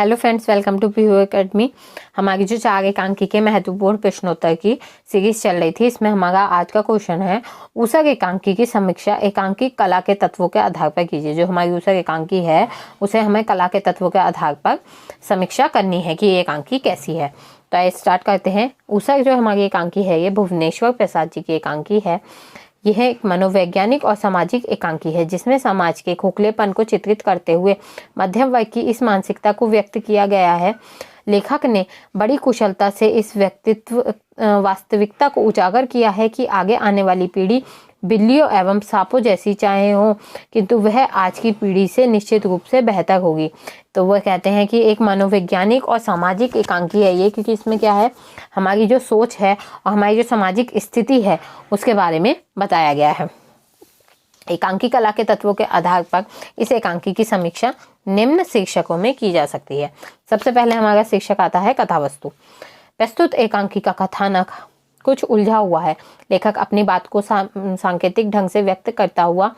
Hello friends, welcome to PU academy. हमारी जो 4 एकांकी के महत्वपूर्ण प्रश्नोत्तर की सीरीज चल रही थी, इसमें हमारा आज का क्वेश्चन है ऊसर एकांकी की समीक्षा एकांकी कला के तत्वों के आधार पर कीजिए। जो हमारी ऊसर एकांकी है उसे हमें कला के तत्वों के आधार पर समीक्षा करनी है कि ये एकांकी कैसी है। तो आइए स्टार्ट करते हैं। ऊसर जो हमारी एकांकी है ये भुवनेश्वर प्रसाद जी की एकांकी है। यह एक मनोवैज्ञानिक और सामाजिक एकांकी है जिसमें समाज के खोखलेपन को चित्रित करते हुए मध्यम वर्ग की इस मानसिकता को व्यक्त किया गया है। लेखक ने बड़ी कुशलता से इस वास्तविकता को उजागर किया है कि आगे आने वाली पीढ़ी बिल्लियों एवं सांपों जैसी चाहे हो, किंतु वह आज की पीढ़ी से निश्चित रूप से बेहतर होगी। तो वह कहते हैं कि एक मनोवैज्ञानिक और सामाजिक एकांकी है ये, क्योंकि इसमें क्या है, हमारी जो सोच है और हमारी जो सामाजिक स्थिति है उसके बारे में बताया गया है। एकांकी कला के तत्वों के आधार पर इस एकांकी की समीक्षा निम्न शीर्षकों में की जा सकती है। सबसे पहले हमारा शीर्षक आता है कथावस्तु। प्रस्तुत एकांकी का कथानक कुछ उलझा हुआ है। लेखक अपनी बात को सांकेतिक ढंग से व्यक्त करता हुआ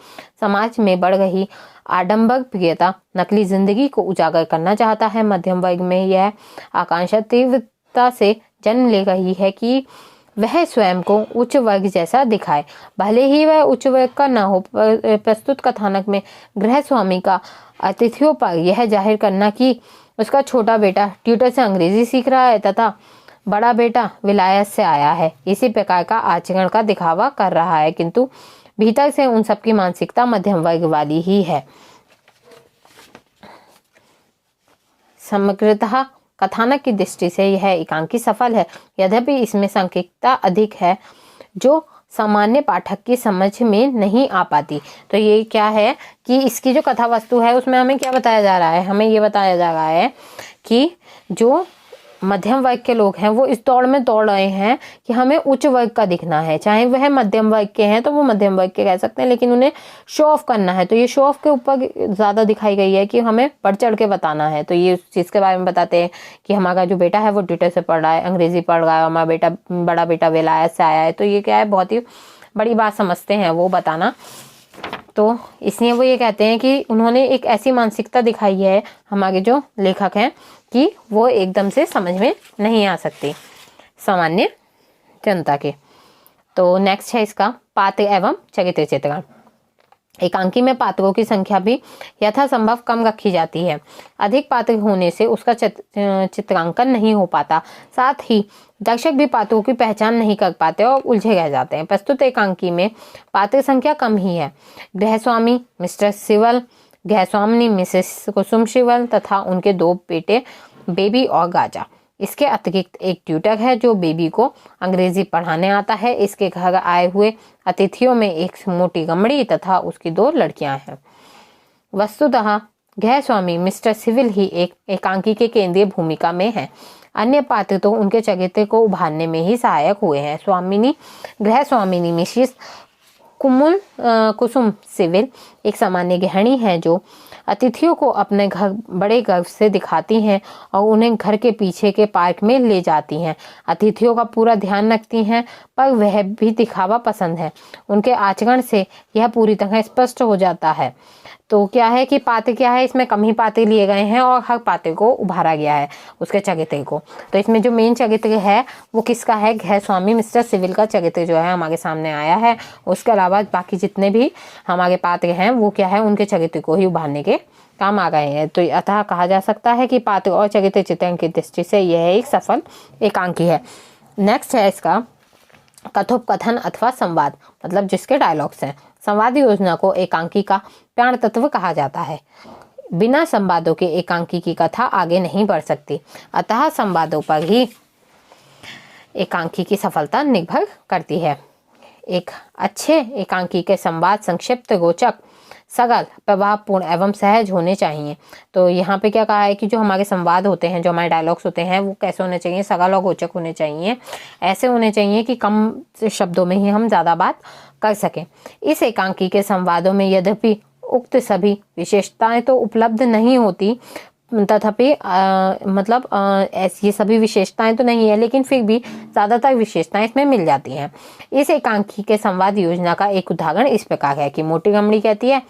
समाज में बढ़ रही आडंबर प्रियता, नकली जिंदगी को उजागर करना चाहता है। मध्यम वर्ग में यह आकांक्षा तीव्रता से जन्म ले रही है कि वह स्वयं को उच्च वर्ग जैसा दिखाए, भले ही वह उच्च वर्ग का न हो। प्रस्तुत कथानक में गृह स्वामी का अतिथियों पर यह जाहिर करना कि उसका छोटा बेटा ट्यूटर से अंग्रेजी सीख रहा है तथा बड़ा बेटा विलायत से आया है, इसी प्रकार का आचरण का दिखावा कर रहा है, किंतु भीतर से उन सबकी मानसिकता मध्यम वर्ग वाली ही है। समग्रतः कथानक की दृष्टि से यह एकांकी सफल है, यद्यपि इसमें सांकेतिकता अधिक है जो सामान्य पाठक की समझ में नहीं आ पाती। तो ये क्या है कि इसकी जो कथा वस्तु है उसमें हमें क्या बताया जा रहा है, हमें ये बताया जा रहा है कि जो मध्यम वर्ग के लोग हैं वो इस दौड़ में दौड़ रहे हैं कि हमें उच्च वर्ग का दिखना है। चाहे वह मध्यम वर्ग के हैं तो वो मध्यम वर्ग के कह सकते हैं, लेकिन उन्हें शो ऑफ करना है। तो ये शो ऑफ के ऊपर ज़्यादा दिखाई गई है कि हमें बढ़ चढ़ के बताना है। तो ये उस चीज़ के बारे में बताते हैं कि हमारा जो बेटा है वो ट्यूटर से पढ़ रहा है, अंग्रेजी पढ़ रहा है, हमारा बेटा बड़ा बेटा विलायत से आया है। तो ये क्या है, बहुत ही बड़ी बात समझते हैं वो बताना। तो इसलिए वो ये कहते हैं कि उन्होंने एक ऐसी मानसिकता दिखाई है हमारे जो लेखक हैं कि वो एकदम से समझ में नहीं आ सकती सामान्य जनता के। तो नेक्स्ट है इसका पात्र एवं चरित्र चित्रण। एकांकी में पात्रों की संख्या भी यथासंभव कम रखी जाती है। अधिक पात्र होने से उसका चित्रांकन नहीं हो पाता, साथ ही दर्शक भी पात्रों की पहचान नहीं कर पाते और उलझे रह जाते हैं। प्रस्तुत एकांकी में पात्र संख्या कम ही है। गृहस्वामी मिस्टर सिवल, गृहस्वामिनी मिसेस कुसुम सिवल तथा उनके 2 बेटे बेबी और गाजा। इसके अतिरिक्त एक ट्यूटर है जो बेबी को अंग्रेजी पढ़ाने आता है। इसके घर आए हुए अतिथियों में एक मोटी गमड़ी तथा उसकी 2 लड़कियां हैं। वस्तुतः गृहस्वामी मिस्टर सिविल ही एक एकांकी के केंद्रीय भूमिका में है। अन्य पात्र तो उनके चरित्र को उभारने में ही सहायक हुए हैं। गृहस्वामिनी मिसेस कुसुम सिविल एक सामान्य गृहिणी है जो अतिथियों को अपने घर बड़े गर्व से दिखाती हैं और उन्हें घर के पीछे के पार्क में ले जाती हैं। अतिथियों का पूरा ध्यान रखती हैं, पर वह भी दिखावा पसंद है। उनके आचरण से यह पूरी तरह स्पष्ट हो जाता है। तो क्या है कि पात्र क्या है, इसमें कम ही पात्र लिए गए हैं और हर पात्र को उभारा गया है उसके चरित्र को। तो इसमें जो मेन चरित्र है वो किसका है, गृहस्वामी मिस्टर सिविल का चरित्र जो है हमारे सामने आया है। उसके अलावा बाकी जितने भी हमारे पात्र हैं वो क्या है, उनके चरित्र को ही उभारने के काम आ गए हैं। तो अतः कहा जा सकता है कि पात्र और चरित्र चित्रण की दृष्टि से यह एक सफल एकांकी है। नेक्स्ट है इसका कथोपकथन अथवा संवाद, मतलब जिसके डायलॉग्स हैं। संवाद योजना को एकांकी का प्राण तत्व कहा जाता है। बिना संवादों के एकांकी की कथा आगे नहीं बढ़ सकती, अतः संवादों पर ही एकांकी की सफलता निर्भर करती है। एक अच्छे एकांकी के संवाद संक्षिप्त, रोचक, सरल, प्रभावपूर्ण एवं सहज होने चाहिए। तो यहाँ पे क्या कहा है कि जो हमारे संवाद होते हैं, जो हमारे डायलॉग्स होते हैं, वो कैसे होने चाहिए, सरल और रोचक होने चाहिए। ऐसे होने चाहिए कि कम शब्दों में ही हम ज़्यादा बात कर सकें। इस एकांकी के संवादों में यद्यपि उक्त सभी विशेषताएं तो उपलब्ध नहीं होती, तथापि ये सभी विशेषताएं तो नहीं है, लेकिन फिर भी ज़्यादातर विशेषताएं इसमें मिल जाती हैं। इस एकांकी के संवाद योजना का एक उदाहरण इस प्रकार है कि मोटी गमड़ी कहती है,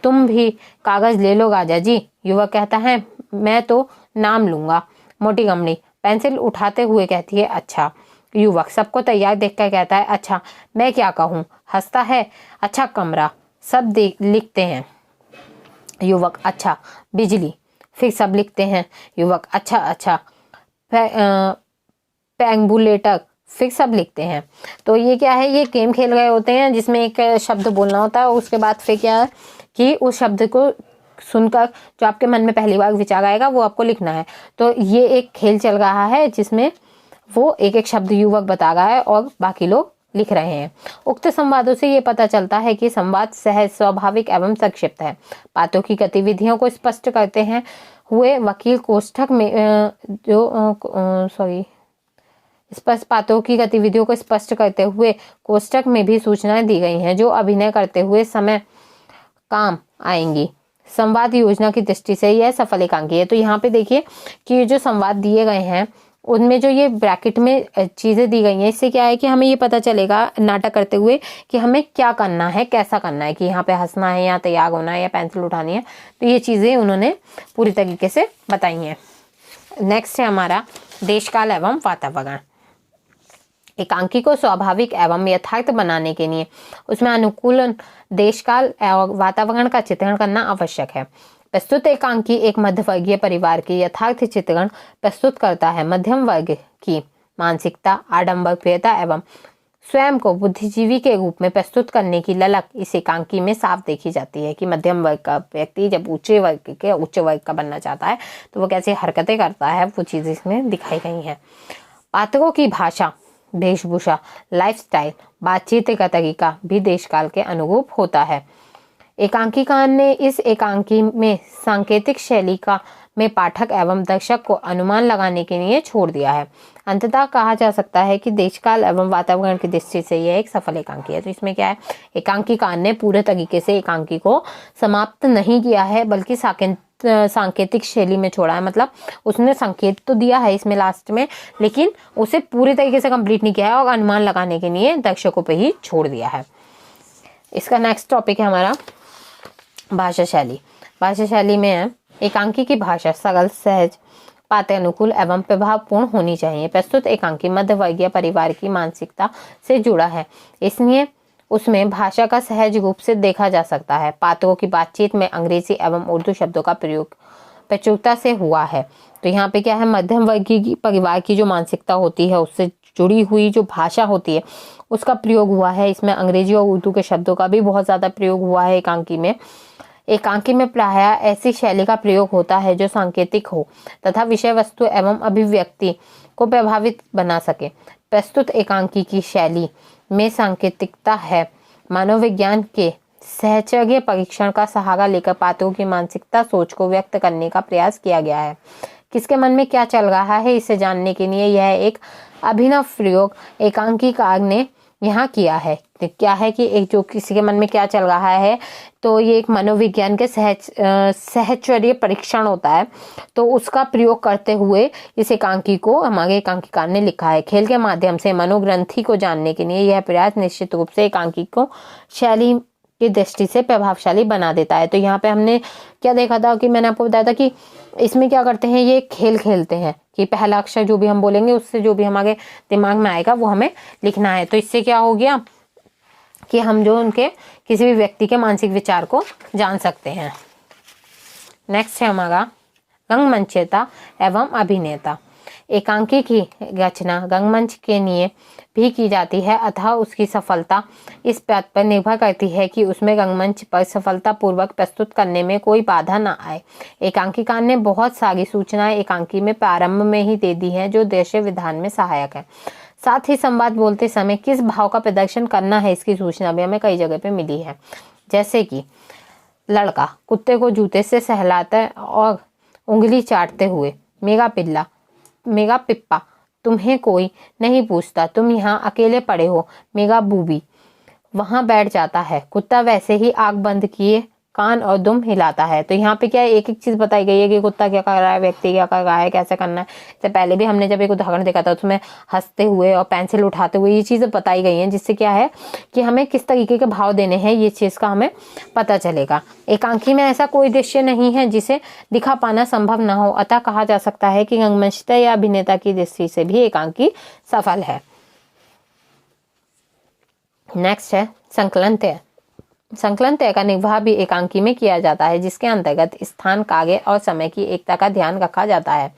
तुम भी कागज ले लो राजा जी। युवक कहता है, मैं तो नाम लूंगा। मोटी गमड़ी पेंसिल उठाते हुए कहती है अच्छा। युवक सबको तैयार देखकर कहता है अच्छा मैं क्या कहूँ। हंसता है अच्छा कमरा। सब लिखते हैं। युवक अच्छा बिजली। फिर सब लिखते हैं। युवक अच्छा अच्छा पेंगुलेटर। फिर सब लिखते हैं। तो ये क्या है, ये गेम खेल रहे होते हैं जिसमें एक शब्द बोलना होता है, उसके बाद फिर क्या है कि उस शब्द को सुनकर जो आपके मन में पहली बार विचार आएगा वो आपको लिखना है। तो ये एक खेल चल रहा है जिसमें वो एक एक शब्द युवक बता रहा है और बाकी लोग लिख रहे हैं। उक्त संवादों से ये पता चलता है कि संवाद सहज, स्वाभाविक एवं संक्षिप्त है। पात्रों की गतिविधियों को स्पष्ट करते हैं हुए वकील कोष्ठक में स्पष्ट पात्रों की गतिविधियों को स्पष्ट करते हुए कोष्ठक में भी सूचनाएं दी गई हैं जो अभिनय करते हुए समय काम आएंगी। संवाद योजना की दृष्टि से यह सफल एकांकी है। तो यहाँ पे देखिए कि जो संवाद दिए गए हैं उनमें जो ये ब्रैकेट में चीजें दी गई हैं, इससे क्या है कि हमें ये पता चलेगा नाटक करते हुए कि हमें क्या करना है, कैसा करना है, कि यहाँ पे हंसना है या तैयार होना है या पेंसिल उठानी है। तो ये चीजें उन्होंने पूरी तरीके से बताई हैं। नेक्स्ट है हमारा देशकाल एवं वातावरण। एकांकी को स्वाभाविक एवं यथार्थ बनाने के लिए उसमें अनुकूल देशकाल और वातावरण का चित्रण करना आवश्यक है। प्रस्तुत एकांकी एक मध्यवर्गीय परिवार की यथार्थ चित्रण प्रस्तुत करता है। मध्यम वर्ग की मानसिकता, आडंबर, प्रियता एवं स्वयं को बुद्धिजीवी के रूप में प्रस्तुत करने की ललक इस एकांकी में साफ देखी जाती है कि मध्यम वर्ग का व्यक्ति जब उच्च वर्ग का बनना चाहता है तो वो कैसे हरकतें करता है, वो चीजें इसमें दिखाई गई हैं। पात्रों की भाषा, वेशभूषा, लाइफस्टाइल, बातचीत का तरीका भी देशकाल के अनुरूप होता है। एकांकीकार ने इस एकांकी में सांकेतिक शैली का में पाठक एवं दर्शक को अनुमान लगाने के लिए छोड़ दिया है। अंततः कहा जा सकता है कि देशकाल एवं वातावरण की दृष्टि से यह एक सफल एकांकी है। तो इसमें क्या है, एकांकीकार ने पूरे तरीके से एकांकी को समाप्त नहीं किया है बल्कि सांकेतिक शैली में छोड़ा है। मतलब उसने संकेत तो दिया है इसमें लास्ट में, लेकिन उसे पूरी तरीके से कंप्लीट नहीं किया है और अनुमान लगाने के लिए दर्शकों पे ही छोड़ दिया है। इसका नेक्स्ट टॉपिक है हमारा भाषा शैली। भाषा शैली में है एकांकी की भाषा सरल, सहज, पात्र अनुकूल एवं प्रभावपूर्ण होनी चाहिए। प्रस्तुत एकांकी मध्यवर्गीय परिवार की मानसिकता से जुड़ा है, इसलिए उसमें भाषा का सहज रूप से देखा जा सकता है। पात्रों की बातचीत में अंग्रेजी एवं उर्दू शब्दों का प्रयोग प्रचुरता से हुआ है। तो यहाँ पे क्या है, मध्यम वर्गीय परिवार की जो मानसिकता होती है उससे जुड़ी हुई जो भाषा होती है उसका प्रयोग हुआ है। इसमें अंग्रेजी और उर्दू के शब्दों का भी बहुत ज्यादा प्रयोग हुआ है एकांकी में। एकांकी में प्रायः ऐसी शैली का प्रयोग होता है जो सांकेतिक हो तथा विषय वस्तु एवं अभिव्यक्ति को प्रभावित बना सके। प्रस्तुत एकांकी की शैली में सांकेतिकता है। मनोविज्ञान के सहचर्य परीक्षण का सहारा लेकर पात्रों की मानसिकता, सोच को व्यक्त करने का प्रयास किया गया है। किसके मन में क्या चल रहा है इसे जानने के लिए यह एक अभिनव प्रयोग एकांकीकार ने यहाँ किया है। तो क्या है कि एक जो किसी के मन में क्या चल रहा है, तो ये एक मनोविज्ञान के सहचर्य परीक्षण होता है, तो उसका प्रयोग करते हुए इस एकांकी को हमारे एकांकीकार ने लिखा है। खेल के माध्यम से मनोग्रंथि को जानने के लिए यह प्रयास निश्चित रूप से एकांकी को शैली की दृष्टि से प्रभावशाली बना देता है। तो यहाँ पे हमने क्या देखा था कि मैंने आपको बताया था कि इसमें क्या करते हैं, ये खेल खेलते हैं कि पहला अक्षर जो भी हम बोलेंगे उससे जो भी हमारे दिमाग में आएगा वो हमें लिखना है। तो इससे क्या हो गया कि हम जो उनके किसी भी व्यक्ति के मानसिक विचार को जान सकते हैं। नेक्स्ट है हमारा रंगमंचता एवं अभिनेता। एकांकी की रचना रंगमंच के लिए भी की जाती है, अतः उसकी सफलता इस बात पर निर्भर करती है कि उसमें रंगमंच पर सफलतापूर्वक प्रस्तुत करने में कोई बाधा न आए। एकांकीकार ने बहुत सारी सूचनाएं एकांकी में प्रारंभ में ही दे दी हैं जो दृश्य विधान में सहायक है। साथ ही संवाद बोलते समय किस भाव का प्रदर्शन करना है इसकी सूचना भी हमें कई जगह पे मिली है। जैसे कि लड़का कुत्ते को जूते से सहलाता है और उंगली चाटते हुए, मेरा पिप्पा, तुम्हें कोई नहीं पूछता, तुम यहाँ अकेले पड़े हो, मेरा बूबी, वहां बैठ जाता है। कुत्ता वैसे ही आंख बंद किए कान और दुम हिलाता है। तो यहाँ पे क्या है, एक एक चीज बताई गई है कि कुत्ता क्या कर रहा है, व्यक्ति क्या कर रहा है, कैसे करना है। इससे पहले भी हमने जब एक उदाहरण देखा था उसमें हंसते हुए और पेंसिल उठाते हुए, ये चीजें बताई गई हैं, जिससे क्या है कि हमें किस तरीके के भाव देने हैं ये चीज का हमें पता चलेगा। एकांकी में ऐसा कोई दृश्य नहीं है जिसे दिखा पाना संभव न हो, अतः कहा जा सकता है कि रंगमंचता या अभिनेता की दृष्टि से भी एकांकी सफल है। नेक्स्ट है संकलन तय। संकलन तय का निर्वाह भी एकांकी में किया जाता है, जिसके अंतर्गत स्थान, कार्य और समय की एकता का ध्यान रखा जाता है।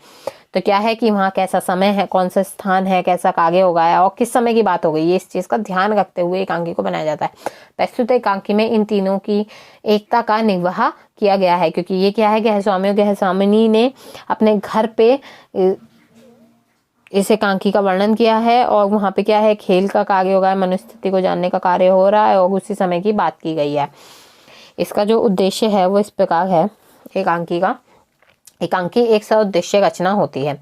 तो क्या है कि वहाँ कैसा समय है, कौन सा स्थान है, कैसा कार्य होगा है और किस समय की बात हो गई, ये इस चीज का ध्यान रखते हुए एकांकी को बनाया जाता है। प्रस्तुत एकांकी में इन तीनों की एकता का निर्वाह किया गया है, क्योंकि ये क्या है, गृहस्वामी और गृहस्वामिनी ने अपने घर पे इस एकांकी का वर्णन किया है और वहाँ पे क्या है, खेल का कार्य हो रहा है, मनुस्थिति को जानने का कार्य हो रहा है और उसी समय की बात की गई है। इसका जो उद्देश्य है वो इस प्रकार है एकांकी का। एकांकी एक सउद्देश्य रचना होती है,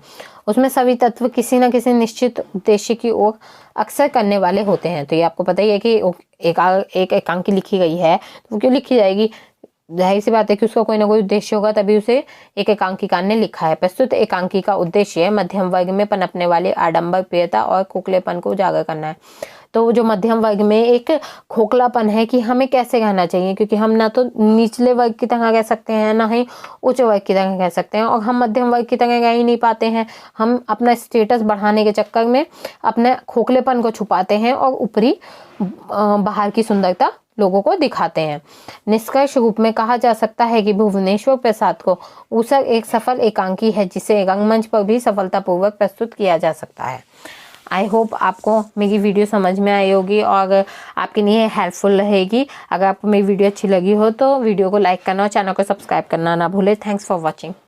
उसमें सभी तत्व किसी न किसी निश्चित उद्देश्य की ओर अक्सर करने वाले होते हैं। तो ये आपको पता ही है कि एक एकांकी लिखी गई है तो क्यों लिखी जाएगी, जाहिर सी बात है कि उसका कोई ना कोई उद्देश्य होगा, तभी उसे एक एकांकिकार ने लिखा है। प्रस्तुत एकांकी का उद्देश्य मध्यम वर्ग में पनपने वाले आडंबर, प्रियता और खोखलेपन को उजागर करना है। तो जो मध्यम वर्ग में एक खोखलापन है कि हमें कैसे रहना चाहिए, क्योंकि हम ना तो निचले वर्ग की तरह कह सकते हैं ना ही उच्च वर्ग की तरह कह सकते हैं, और हम मध्यम वर्ग की तरह कह ही नहीं पाते हैं। हम अपना स्टेटस बढ़ाने के चक्कर में अपने खोखलेपन को छुपाते हैं और ऊपरी बाहर की सुंदरता लोगों को दिखाते हैं। निष्कर्ष रूप में कहा जा सकता है कि भुवनेश्वर प्रसाद को ऊसर एक सफल एकांकी है, जिसे रंगमंच पर भी सफलतापूर्वक प्रस्तुत किया जा सकता है। आई होप आपको मेरी वीडियो समझ में आई होगी और आपके लिए हेल्पफुल रहेगी। अगर आपको मेरी वीडियो अच्छी लगी हो तो वीडियो को लाइक करना और चैनल को सब्सक्राइब करना ना भूले। Thanks for watching.